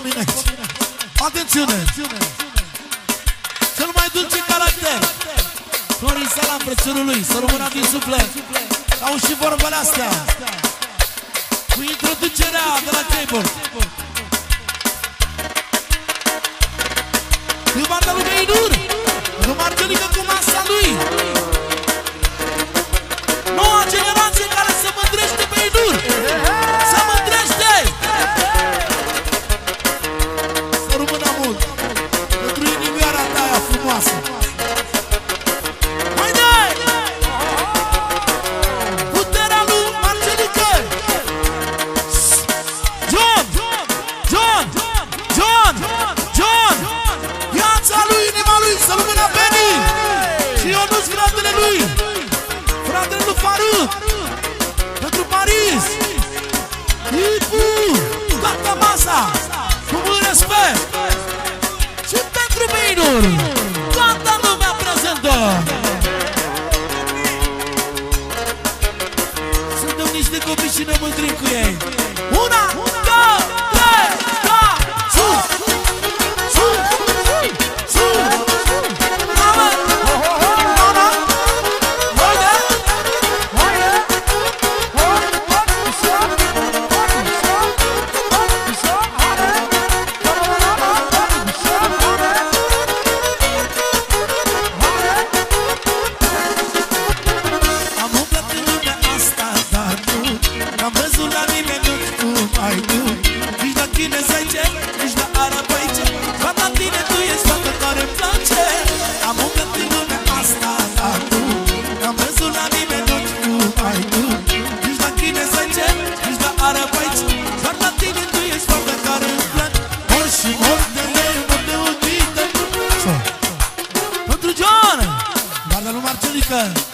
mine aici. Atențiune! Cel mai dulce caracter, Florin Salam, frățiorul lui, să rămână din suflet. Au și vorbele astea cu introducerea de la Cable. Din partea lui Meinur, cu Marcelică cu masa lui. Noua generație care se mândrește Meinur, se mândrește. Să rămână mult pentru inimioara ta aia frumoasă. Fratele lui Faruk, pentru Paris, Ipu, toată masa, cu mult respect. Și pentru Meinur, toată lumea prezentă. Suntem niște copii și ne mândrim cu ei. Una, două, trei, da, sus, sus, sus. Marcelică